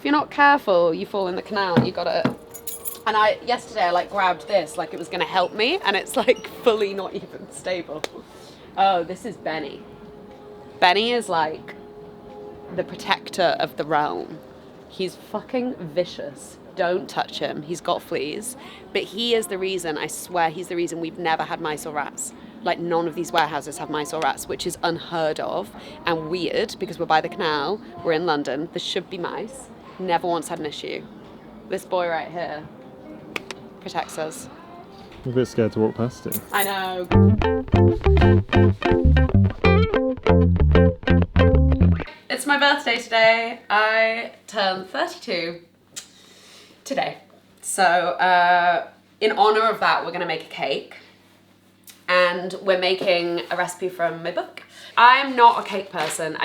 If you're not careful, you fall in the canal. You gotta. And yesterday I like grabbed this like it was gonna help me, and it's like fully not even stable. Oh, this is Benny. Benny is like the protector of the realm. He's fucking vicious. Don't touch him. He's got fleas. But he is the reason, I swear, he's the reason we've never had mice or rats. Like, none of these warehouses have mice or rats, which is unheard of and weird because we're by the canal, we're in London, there should be mice. Never once had an issue. This boy right here protects us. I'm a bit scared to walk past him. I know. It's my birthday today. I turned 32 today. So in honor of that, we're gonna make a cake. And we're making a recipe from my book. I'm not a cake person.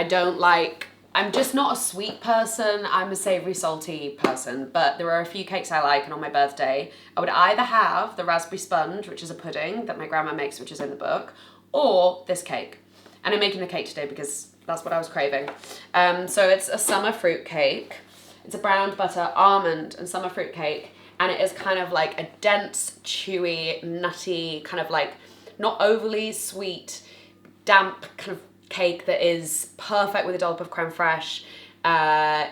I'm just not a sweet person. I'm a savoury, salty person. But there are a few cakes I like, and on my birthday, I would either have the raspberry sponge, which is a pudding that my grandma makes, which is in the book, or this cake. And I'm making the cake today because that's what I was craving. So it's a summer fruit cake. It's a browned butter, almond, and summer fruit cake. And it is kind of like a dense, chewy, nutty, kind of like not overly sweet, damp kind of cake that is perfect with a dollop of creme fraiche.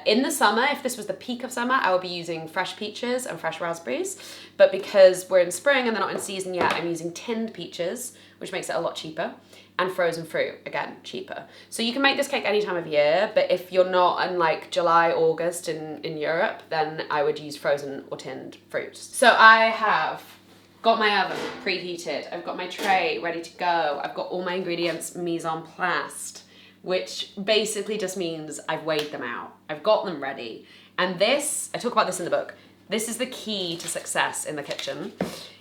In the summer, if this was the peak of summer, I would be using fresh peaches and fresh raspberries. But because we're in spring and they're not in season yet, I'm using tinned peaches, which makes it a lot cheaper. And frozen fruit, again, cheaper. So you can make this cake any time of year, but if you're not in like July, August in Europe, then I would use frozen or tinned fruit. So I have got my oven preheated. I've got my tray ready to go. I've got all my ingredients mise en place, which basically just means I've weighed them out. I've got them ready. And this, I talk about this in the book, this is the key to success in the kitchen.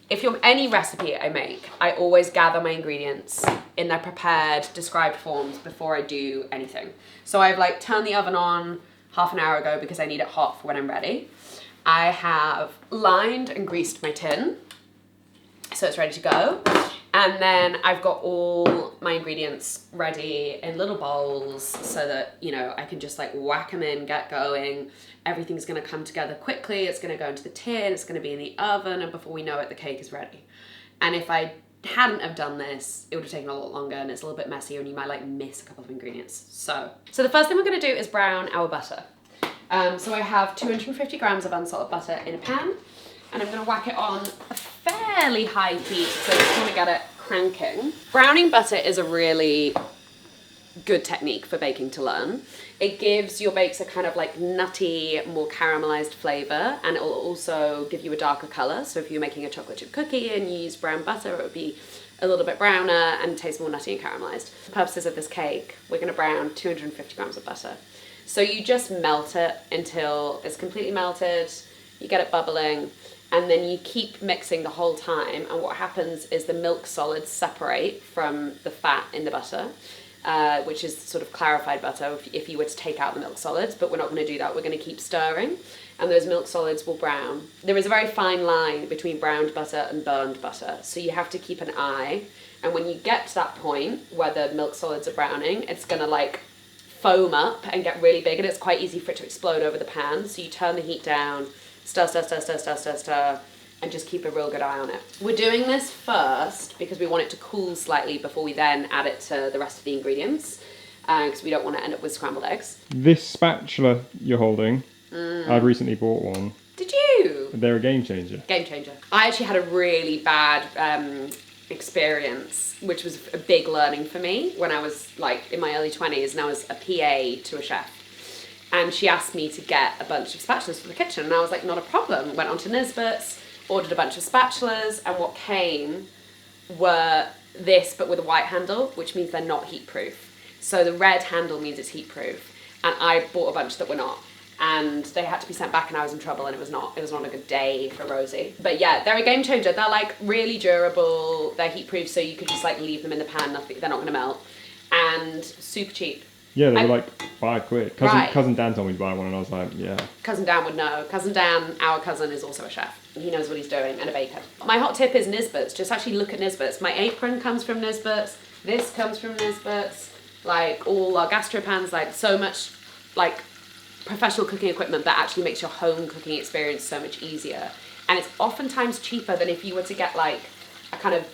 If you're any recipe I make, I always gather my ingredients in their prepared, described forms before I do anything. So I've like turned the oven on half an hour ago because I need it hot for when I'm ready. I have lined and greased my tin, so it's ready to go. And then I've got all my ingredients ready in little bowls so that, you know, I can just like whack them in, get going. Everything's gonna come together quickly. It's gonna go into the tin, it's gonna be in the oven, and before we know it, the cake is ready. And if I hadn't have done this, it would have taken a lot longer and it's a little bit messier and you might like miss a couple of ingredients. So the first thing we're gonna do is brown our butter. So I have 250 grams of unsalted butter in a pan, and I'm gonna whack it on a fairly high heat, so I just wanna get it cranking. Browning butter is a really good technique for baking to learn. It gives your bakes a kind of like nutty, more caramelized flavor, and it will also give you a darker color. So if you're making a chocolate chip cookie and you use brown butter, it would be a little bit browner and taste more nutty and caramelized. For the purposes of this cake, we're gonna brown 250 grams of butter. So you just melt it until it's completely melted, you get it bubbling, and then you keep mixing the whole time, and what happens is the milk solids separate from the fat in the butter, which is sort of clarified butter if you were to take out the milk solids, but we're not going to do that. We're going to keep stirring, and those milk solids will brown. There is a very fine line between browned butter and burned butter, so you have to keep an eye, and when you get to that point where the milk solids are browning, it's going to like foam up and get really big, and it's quite easy for it to explode over the pan, so you turn the heat down, stir, stir, stir, stir, stir, stir, stir, and just keep a real good eye on it. We're doing this first because we want it to cool slightly before we then add it to the rest of the ingredients, because we don't want to end up with scrambled eggs. This spatula you're holding, I've recently bought one. Did you? They're a game changer. Game changer. I actually had a really bad experience, which was a big learning for me when I was like in my early 20s and I was a PA to a chef. And she asked me to get a bunch of spatulas for the kitchen, and I was like, not a problem. Went on to Nisbet's, ordered a bunch of spatulas, and what came were this, but with a white handle, which means they're not heat proof. So the red handle means it's heat proof, and I bought a bunch that were not. And they had to be sent back, and I was in trouble, and it was not a good day for Rosie. But yeah, they're a game changer. They're like really durable, they're heat proof, so you could just like leave them in the pan, they're not gonna melt, and super cheap. Yeah, they were like £5. Right. Cousin Dan told me to buy one, and I was like, yeah. Cousin Dan would know. Cousin Dan, our cousin, is also a chef. He knows what he's doing, and a baker. My hot tip is Nisbet's. Just actually look at Nisbet's. My apron comes from Nisbet's. This comes from Nisbet's. Like all our gastropans, like so much, like professional cooking equipment that actually makes your home cooking experience so much easier. And it's oftentimes cheaper than if you were to get like a kind of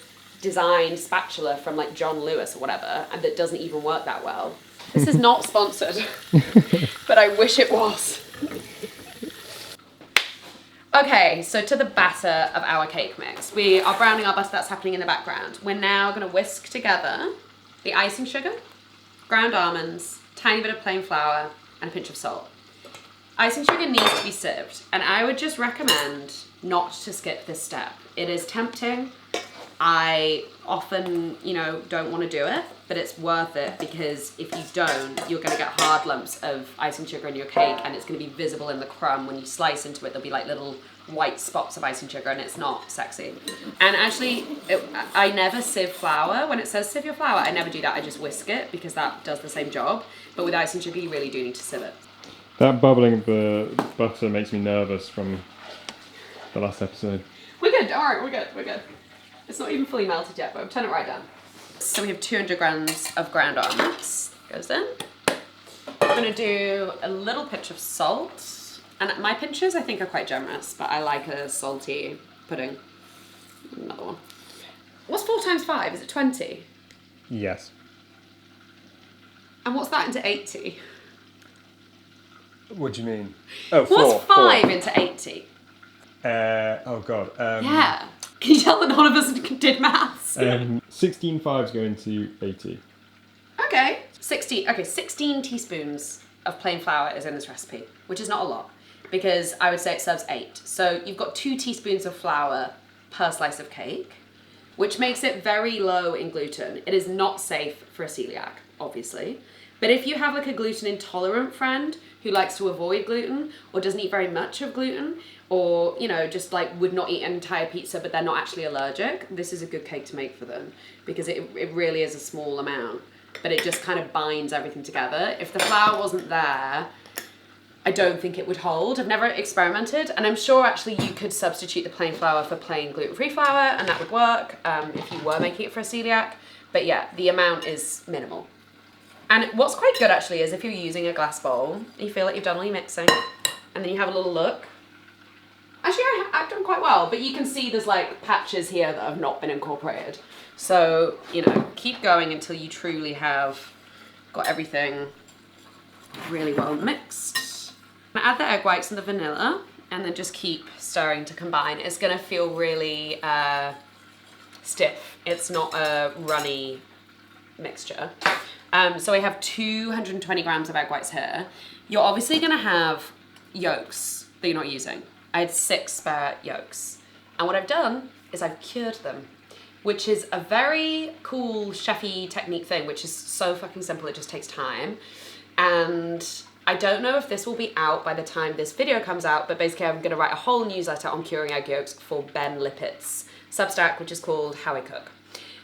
designed spatula from like John Lewis or whatever, and that doesn't even work that well. This is not sponsored, but I wish it was. Okay, so to the batter of our cake mix. We are browning our butter, that's happening in the background. We're now gonna whisk together the icing sugar, ground almonds, tiny bit of plain flour, and a pinch of salt. Icing sugar needs to be sieved, and I would just recommend not to skip this step. It is tempting. I often, don't want to do it, but it's worth it because if you don't, you're going to get hard lumps of icing sugar in your cake, and it's going to be visible in the crumb. When you slice into it, there'll be like little white spots of icing sugar, and it's not sexy. And actually, I never sieve flour. When it says sieve your flour, I never do that. I just whisk it because that does the same job. But with icing sugar, you really do need to sieve it. That bubbling of the butter makes me nervous from the last episode. We're good, don't worry, we're good. It's not even fully melted yet, but I've turned it right down. So we have 200 grams of ground almonds. Goes in. I'm gonna do a little pinch of salt. And my pinches, I think, are quite generous, but I like a salty pudding. Another one. What's 4 times 5? Is it 20? Yes. And what's that into 80? What do you mean? Oh, What's 5 into 80? Oh god. Yeah. Can you tell that none of us did maths? 16 fives go into 80. Okay. 16 teaspoons of plain flour is in this recipe, which is not a lot, because I would say it serves 8. So you've got 2 teaspoons of flour per slice of cake, which makes it very low in gluten. It is not safe for a celiac, obviously. But if you have like a gluten intolerant friend who likes to avoid gluten or doesn't eat very much of gluten, or just like would not eat an entire pizza but they're not actually allergic, this is a good cake to make for them because it really is a small amount, but it just kind of binds everything together. If the flour wasn't there, I don't think it would hold. I've never experimented, and I'm sure actually you could substitute the plain flour for plain gluten-free flour and that would work if you were making it for a celiac. But yeah, the amount is minimal. And what's quite good actually is if you're using a glass bowl, you feel like you've done all your mixing, and then you have a little look. Actually, I've done quite well, but you can see there's like patches here that have not been incorporated. So, keep going until you truly have got everything really well mixed. I'm gonna add the egg whites and the vanilla, and then just keep stirring to combine. It's gonna feel really stiff. It's not a runny mixture. So I have 220 grams of egg whites here. You're obviously gonna have yolks that you're not using. I had 6 spare yolks. And what I've done is I've cured them, which is a very cool chefy technique thing, which is so fucking simple, it just takes time. And I don't know if this will be out by the time this video comes out, but basically I'm gonna write a whole newsletter on curing egg yolks for Ben Lippett's Substack, which is called How I Cook.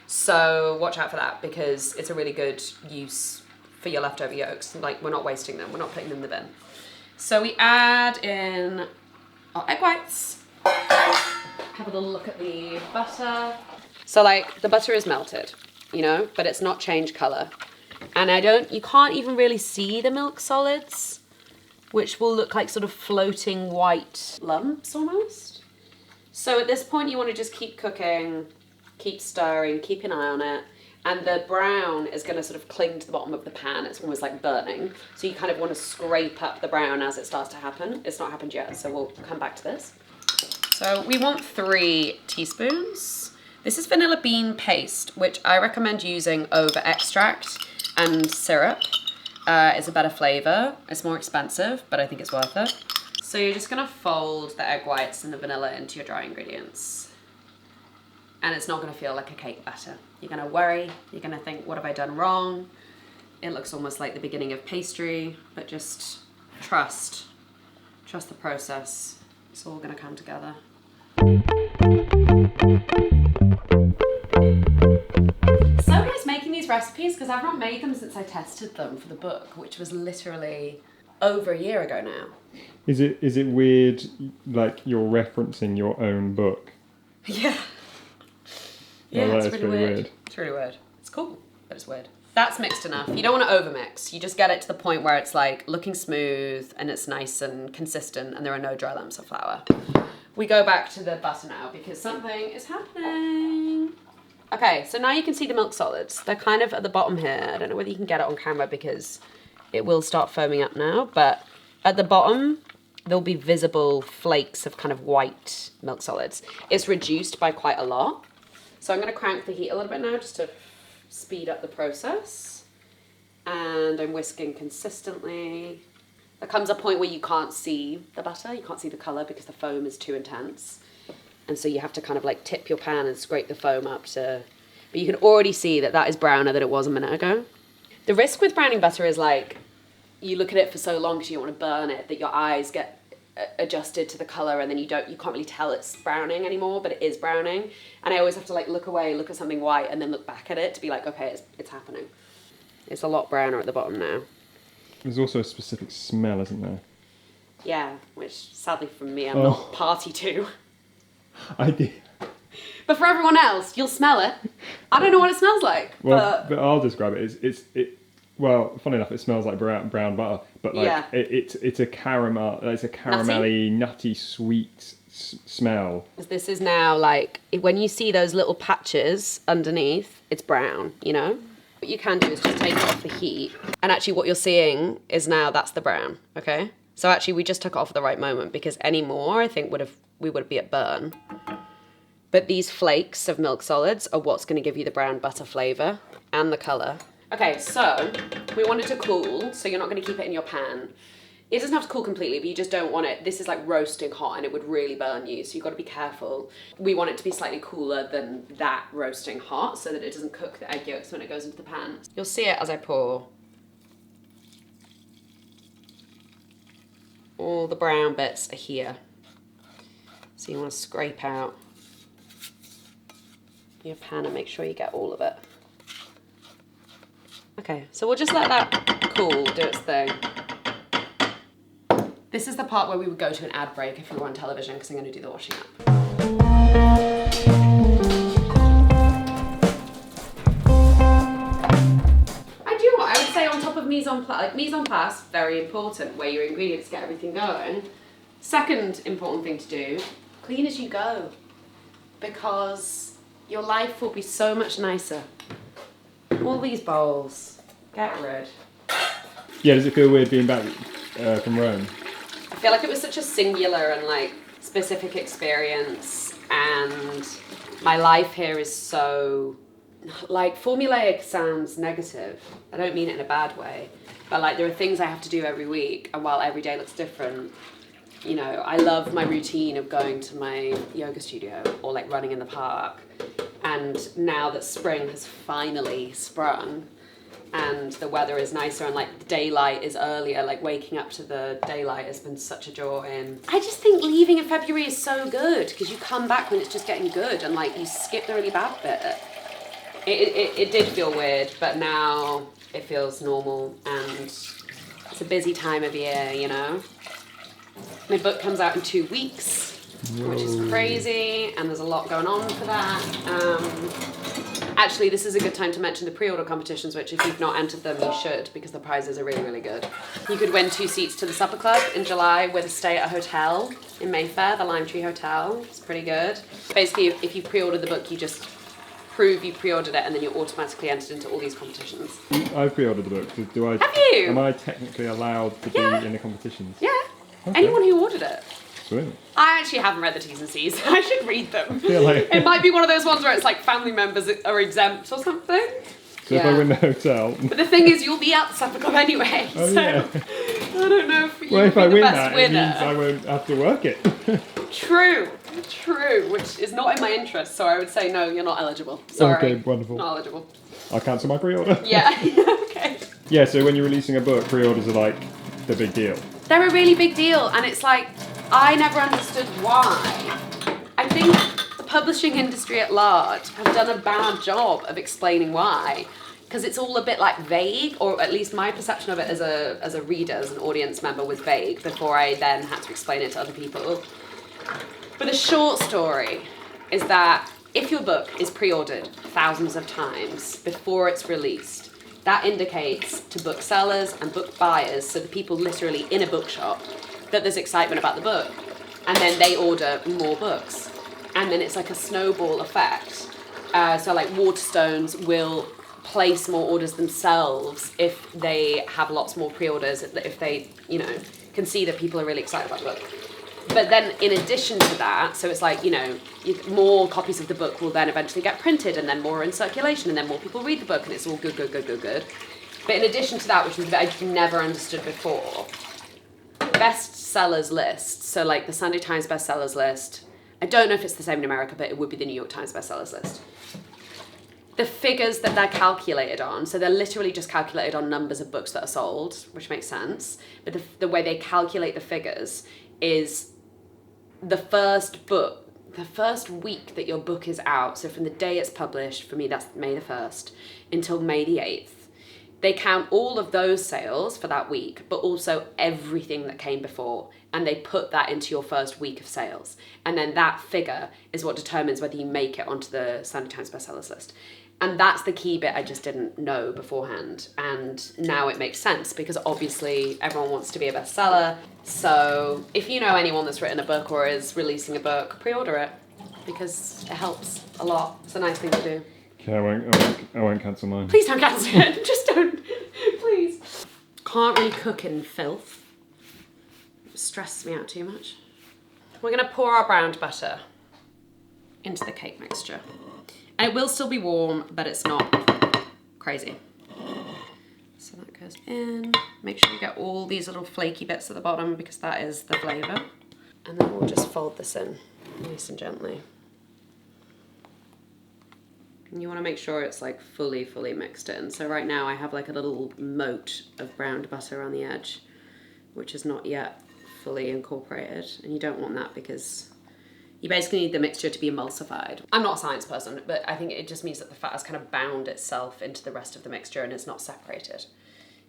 So watch out for that because it's a really good use for your leftover yolks. Like, we're not wasting them, we're not putting them in the bin. So we add in our egg whites. Have a little look at the butter. So like the butter is melted, but it's not changed color. And you can't even really see the milk solids, which will look like sort of floating white lumps almost. So at this point you want to just keep cooking, keep stirring, keep an eye on it. And the brown is going to sort of cling to the bottom of the pan. It's almost like burning. So you kind of want to scrape up the brown as it starts to happen. It's not happened yet, so we'll come back to this. So we want 3 teaspoons. This is vanilla bean paste, which I recommend using over extract and syrup. It's a better flavor. It's more expensive, but I think it's worth it. So you're just going to fold the egg whites and the vanilla into your dry ingredients. And it's not going to feel like a cake batter. You're going to worry, you're going to think, what have I done wrong? It looks almost like the beginning of pastry, but just trust the process. It's all going to come together. So nice making these recipes because I've not made them since I tested them for the book, which was literally over a year ago now. Is it weird, like you're referencing your own book? Yeah. Yeah, Oh, it's really weird. It's really weird. It's cool, but it's weird. That's mixed enough. You don't want to overmix. You just get it to the point where it's like looking smooth and it's nice and consistent and there are no dry lumps of flour. We go back to the butter now because something is happening. Okay, so now you can see the milk solids. They're kind of at the bottom here. I don't know whether you can get it on camera because it will start foaming up now, but at the bottom, there'll be visible flakes of kind of white milk solids. It's reduced by quite a lot. So I'm going to crank the heat a little bit now just to speed up the process. And I'm whisking consistently. There comes a point where you can't see the butter, you can't see the colour because the foam is too intense. And so you have to kind of like tip your pan and scrape the foam up to... But you can already see that that is browner than it was a minute ago. The risk with browning butter is like, you look at it for so long because you don't want to burn it, that your eyes get adjusted to the colour and then you can't really tell it's browning anymore, but it is browning. And I always have to like look away, look at something white and then look back at it to be like, okay, it's happening. It's a lot browner at the bottom now. There's also a specific smell, isn't there? Yeah, which sadly for me, I'm not party to. I did. But for everyone else, you'll smell it. I don't know what it smells like. Well, but I'll describe it. Well, funny enough, it smells like brown butter, but like Yeah. it's a caramel. It's a caramelly, nutty sweet smell. This is now like when you see those little patches underneath, it's brown. You know. What you can do is just take it off the heat, and actually, what you're seeing is now that's the brown. Okay. So actually, we just took it off at the right moment because any more, I think, we would be at burn. But these flakes of milk solids are what's going to give you the brown butter flavour and the colour. Okay, so we want it to cool, so you're not going to keep it in your pan. It doesn't have to cool completely, but you just don't want it. This is like roasting hot and it would really burn you, so you've got to be careful. We want it to be slightly cooler than that roasting hot so that it doesn't cook the egg yolks when it goes into the pan. You'll see it as I pour. All the brown bits are here. So you want to scrape out your pan and make sure you get all of it. Okay, so we'll just let that cool, do its thing. This is the part where we would go to an ad break if we were on television because I'm going to do the washing up. I would say on top of mise en place, mise en place, very important, weigh your ingredients, get everything going. Second important thing to do, clean as you go, because your life will be so much nicer. All these bowls, get rid. Yeah, does it feel weird being back from Rome? I feel like it was such a singular and like specific experience, and my life here is so, like, formulaic sounds negative. I don't mean it in a bad way, but like there are things I have to do every week, and while every day looks different, you know, I love my routine of going to my yoga studio or like running in the park. And now that spring has finally sprung and the weather is nicer and like the daylight is earlier, like waking up to the daylight has been such a joy. And I just think leaving in February is so good because you come back when it's just getting good and like you skip the really bad bit. It did feel weird, but now it feels normal and it's a busy time of year, you know. My book comes out in 2 weeks. Whoa. Which is crazy, and there's a lot going on for that. Actually, this is a good time to mention the pre-order competitions, which if you've not entered them, you should, because the prizes are really, really good. You could win 2 seats to the supper club in July with a stay at a hotel in Mayfair, the Lime Tree Hotel. It's pretty good. Basically, if you pre-ordered the book, you just prove you pre-ordered it, and then you're automatically entered into all these competitions. I've pre-ordered the book. Do I? Have you? Am I technically allowed to be in the competitions? Yeah. Okay. Anyone who ordered it. Sweet. I actually haven't read the T's and C's. I should read them. Yeah, like... It might be one of those ones where it's like family members are exempt or something. So if I win the hotel... But the thing is, you'll be at the supper club anyway. Oh, so yeah. I don't know if well, if I the win best that, winner. it means I won't have to work it. True, which is not in my interest, so I would say no, you're not eligible. Sorry. Okay, wonderful. Not eligible. I'll cancel my pre-order. Yeah, okay. Yeah, so when you're releasing a book, pre-orders are like the big deal. They're a really big deal, and it's like, I never understood why. I think the publishing industry at large have done a bad job of explaining why, because it's all a bit like vague, or at least my perception of it as a reader, as an audience member, was vague before I then had to explain it to other people. But the short story is that if your book is pre-ordered thousands of times before it's released, that indicates to booksellers and book buyers, so the people literally in a bookshop, that there's excitement about the book. And then they order more books. And then it's like a snowball effect. So like Waterstones will place more orders themselves if they have lots more pre-orders, if they, you know, can see that people are really excited about the book. But then in addition to that, so it's like, you know, more copies of the book will then eventually get printed, and then more in circulation, and then more people read the book, and it's all good. But in addition to that, which was I've never understood before, bestsellers list, so like the Sunday Times bestsellers list, I don't know if it's the same in America, but it would be the New York Times bestsellers list. The figures that they're calculated on, so they're literally just calculated on numbers of books that are sold, which makes sense. But the way they calculate the figures is the first week that your book is out, so from the day it's published, for me that's May the 1st, until May the 8th, they count all of those sales for that week, but also everything that came before, and they put that into your first week of sales. And then that figure is what determines whether you make it onto the Sunday Times bestsellers list. And that's the key bit I just didn't know beforehand. And now it makes sense, because obviously everyone wants to be a bestseller. So if you know anyone that's written a book or is releasing a book, pre-order it, because it helps a lot. It's a nice thing to do. Okay, I won't cancel mine. Please don't cancel it. Just don't. Please. Can't really cook in filth. It stresses me out too much. We're going to pour our browned butter into the cake mixture. And it will still be warm, but it's not crazy. So that goes in. Make sure you get all these little flaky bits at the bottom, because that is the flavour. And then we'll just fold this in nice and gently. And you want to make sure it's like fully mixed in. So right now I have like a little moat of browned butter on the edge, which is not yet fully incorporated. And you don't want that, because you basically need the mixture to be emulsified. I'm not a science person, but I think it just means that the fat has kind of bound itself into the rest of the mixture and it's not separated.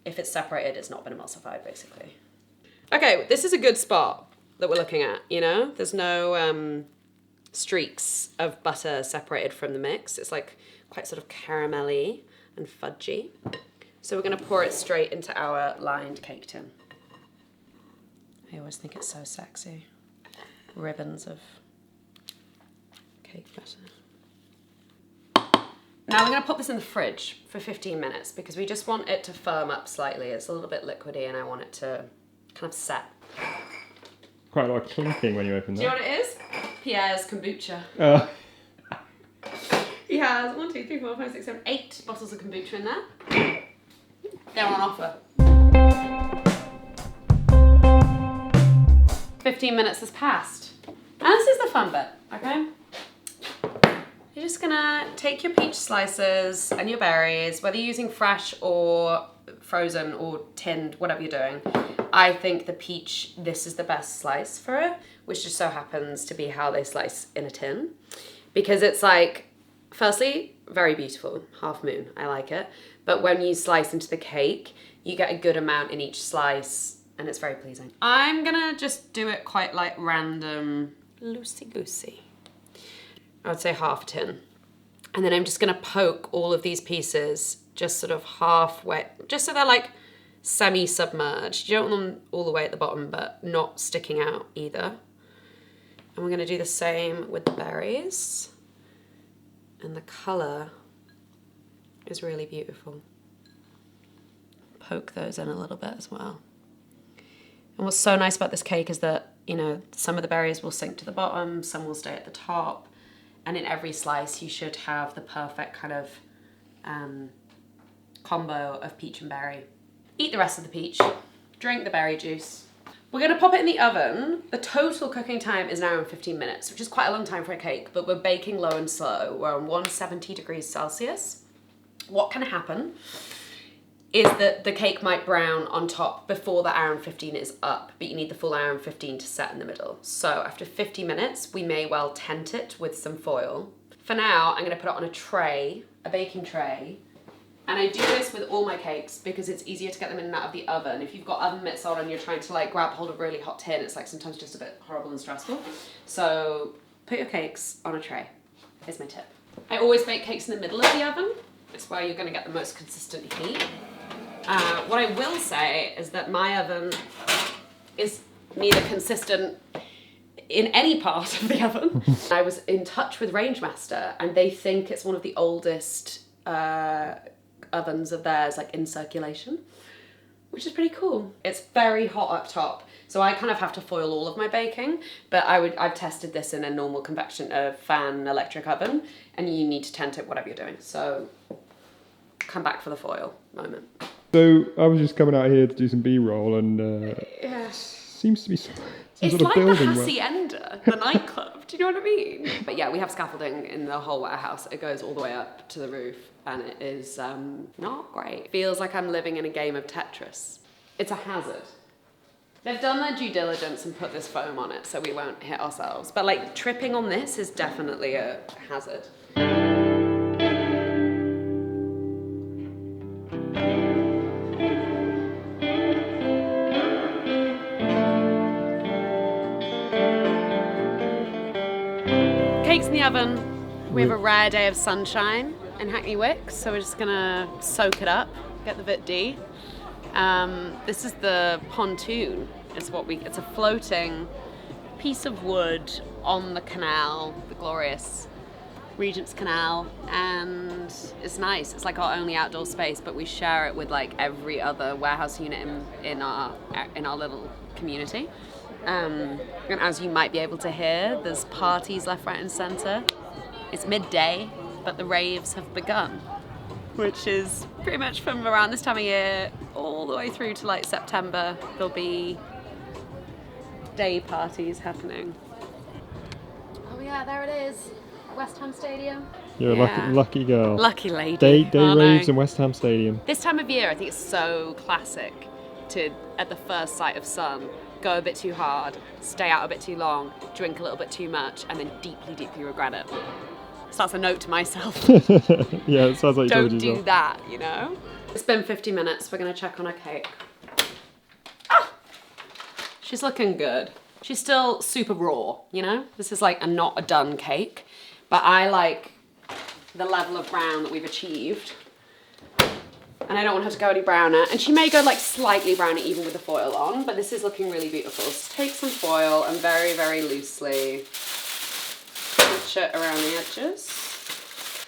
If it's separated, it's not been emulsified, basically. Okay, this is a good spot that we're looking at, you know? There's no streaks of butter separated from the mix. It's like quite sort of caramelly and fudgy. So we're gonna pour it straight into our lined cake tin. I always think it's so sexy. Ribbons of cake batter. Now we're going to pop this in the fridge for 15 minutes, because we just want it to firm up slightly. It's a little bit liquidy and I want it to kind of set. Quite a lot of clinking when you open that. Do you know what it is? Pierre's kombucha. Oh. He has 1, 2, 3, 4, 5, 6, 7, 8 bottles of kombucha in there. They're on offer. 15 minutes has passed. And this is the fun bit, okay? You're just gonna take your peach slices and your berries, whether you're using fresh or frozen or tinned, whatever you're doing. I think the peach, this is the best slice for it, which just so happens to be how they slice in a tin. Because it's like, firstly, very beautiful, half moon, I like it. But when you slice into the cake, you get a good amount in each slice, and it's very pleasing. I'm gonna just do it quite like random, loosey-goosey. I would say half tin. And then I'm just gonna poke all of these pieces just sort of halfway, just so they're like semi-submerged. You don't want them all the way at the bottom, but not sticking out either. And we're gonna do the same with the berries. And the color is really beautiful. Poke those in a little bit as well. And what's so nice about this cake is that, you know, some of the berries will sink to the bottom, some will stay at the top. And in every slice, you should have the perfect kind of combo of peach and berry. Eat the rest of the peach, drink the berry juice. We're gonna pop it in the oven. The total cooking time is an hour and 15 minutes, which is quite a long time for a cake, but we're baking low and slow. We're on 170 degrees Celsius. What can happen is that the cake might brown on top before the hour and 15 is up, but you need the full hour and 15 to set in the middle. So after 50 minutes, we may well tent it with some foil. For now, I'm gonna put it on a tray, a baking tray, and I do this with all my cakes because it's easier to get them in and out of the oven. If you've got oven mitts on and you're trying to like grab hold of a really hot tin, it's like sometimes just a bit horrible and stressful. So put your cakes on a tray, is my tip. I always bake cakes in the middle of the oven It's where you're going to get the most consistent heat. What I will say is that my oven is neither consistent in any part of the oven. I was in touch with Rangemaster and they think it's one of the oldest ovens of theirs, like in circulation, which is pretty cool. It's very hot up top, so I kind of have to foil all of my baking, but I've tested this in a normal convection fan electric oven, and you need to tent it whatever you're doing, so come back for the foil moment. So I was just coming out here to do some B-roll and Yeah. seems to be some It's sort of like the building. Hacienda, the nightclub. Do you know what I mean? But yeah, we have scaffolding in the whole warehouse. It goes all the way up to the roof, and it is not great. Feels like I'm living in a game of Tetris. It's a hazard. They've done their due diligence and put this foam on it so we won't hit ourselves. But like tripping on this is definitely a hazard. Cake's in the oven. We have a rare day of sunshine in Hackney Wick, so we're just gonna soak it up, get the Vit D. This is the pontoon. It's a floating piece of wood on the canal, the glorious Regent's Canal, and it's nice. It's like our only outdoor space, but we share it with like every other warehouse unit in our little community. And as you might be able to hear, there's parties left, right and centre. It's midday, but the raves have begun, which is pretty much from around this time of year all the way through to like September. There'll be day parties happening. Oh yeah, there it is. West Ham Stadium. You're a lucky girl. Lucky lady. Day raves in West Ham Stadium. This time of year, I think it's so classic to, at the first sight of sun, go a bit too hard, stay out a bit too long, drink a little bit too much, and then deeply, deeply regret it. So that's a note to myself. Yeah, it sounds like you told Don't do yourself. that, you know? It's been 50 minutes. We're going to check on her cake. Ah! She's looking good. She's still super raw, you know? This is like not a done cake, but I like the level of brown that we've achieved. And I don't want her to go any browner. And she may go like slightly browner even with the foil on, but this is looking really beautiful. So take some foil and very, very loosely touch it around the edges.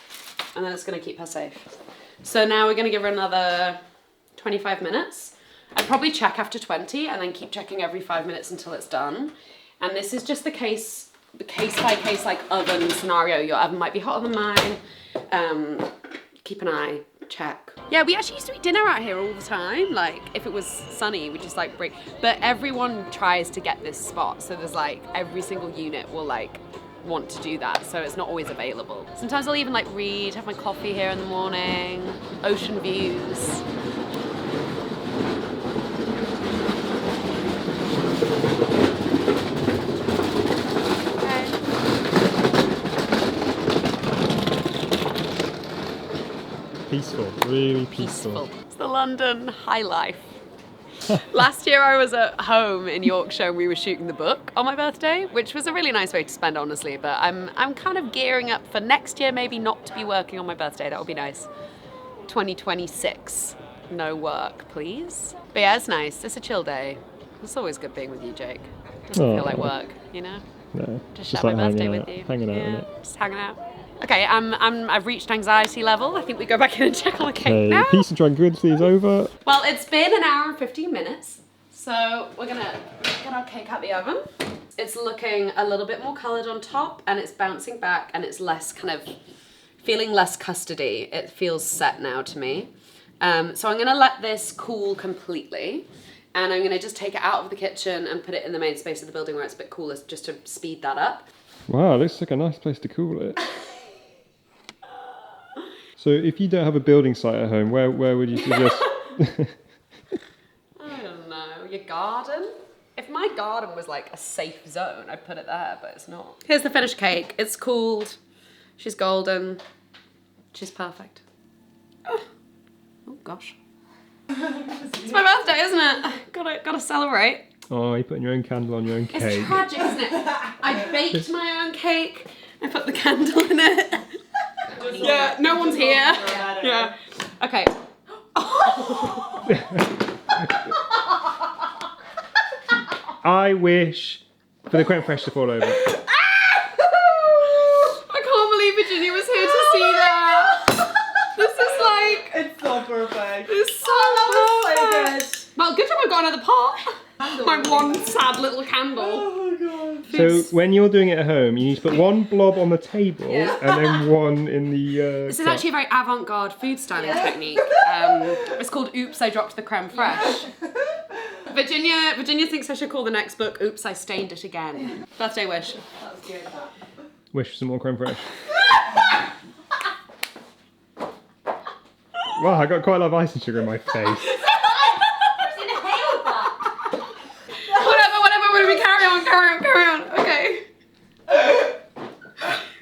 And then it's gonna keep her safe. So now we're gonna give her another 25 minutes. I'd probably check after 20 and then keep checking every 5 minutes until it's done. And this is just the case by case like oven scenario. Your oven might be hotter than mine. Keep an eye, check. Yeah, we actually used to eat dinner out here all the time. Like, if it was sunny, we just like break. But everyone tries to get this spot. So there's like, every single unit will like want to do that. So it's not always available. Sometimes I'll even like read, have my coffee here in the morning, ocean views. Peaceful, really peaceful. It's the London high life. Last year I was at home in Yorkshire and we were shooting the book on my birthday, which was a really nice way to spend, honestly, but I'm kind of gearing up for next year maybe not to be working on my birthday. That would be nice. 2026. No work, please. But yeah, it's nice. It's a chill day. It's always good being with you, Jake. Doesn't feel like work, you know? No, Just share my birthday with you. Hanging out, yeah, innit? just hanging out. Okay, I've reached anxiety level. I think we go back in and check on the cake Okay, now. peace and tranquility is over. Well, it's been an hour and 15 minutes, so we're gonna get our cake out the oven. It's looking a little bit more coloured on top, and it's bouncing back, and it's less kind of feeling less custardy. It feels set now to me. So I'm gonna let this cool completely, and I'm gonna just take it out of the kitchen and put it in the main space of the building where it's a bit cooler, just to speed that up. Wow, looks like a nice place to cool it. So if you don't have a building site at home, where would you suggest? I don't know, your garden? If my garden was like a safe zone, I'd put it there, but it's not. Here's the finished cake. It's cooled. She's golden. She's perfect. Oh gosh. It's my birthday, isn't it? Gotta celebrate. Oh, you're putting your own candle on your own cake. It's tragic, isn't it? I baked my own cake. I put the candle in it. Yeah, no one's here. Yeah. Okay. I wish for the creme fraiche to fall over. I can't believe Virginia was here to see that. This is like... It's so perfect. It's so perfect. Well, good job I got another pot. My one sad little candle. Oh my god. So when you're doing it at home, you need to put one blob on the table and then one in the This is actually a very avant-garde food styling technique. It's called Oops, I Dropped the Creme Fraiche. Virginia thinks I should call the next book Oops, I Stained It Again. Birthday wish. That's good. wish for some more creme fraiche. Wow, I got quite a lot of icing sugar in my face. Whatever, carry on. Okay.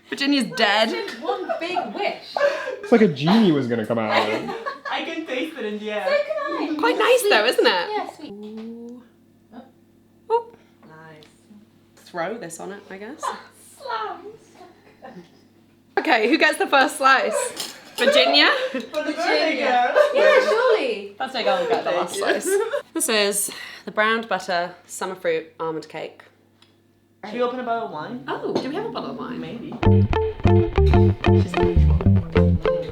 Virginia's dead. One big wish. It's like a genie was going to come out of it. I can taste it in the air. So can I. Quite nice though, isn't it? Yeah, sweet. Oh. Nice. Throw this on it, I guess. Slams. Okay, who gets the first slice? Virginia? For the birthday girl. Yeah, surely. Birthday girl will get the last Thank you. slice. This is the browned butter summer fruit almond cake. Should we open a bottle of wine? Oh, do we have a bottle of wine? Maybe.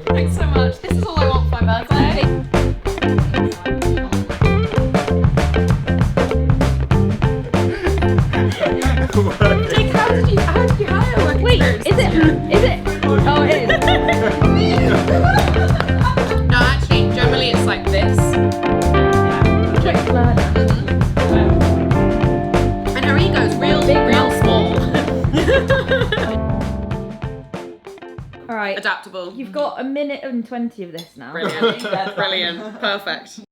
Thanks so much. This is all I want for my birthday. Jake, how did you hire work? Wait, is it? Oh, it is. No, actually, generally it's like this. And her ego's real small. All right. Adaptable. You've got a minute and 20 of this now. Brilliant. Brilliant. Perfect.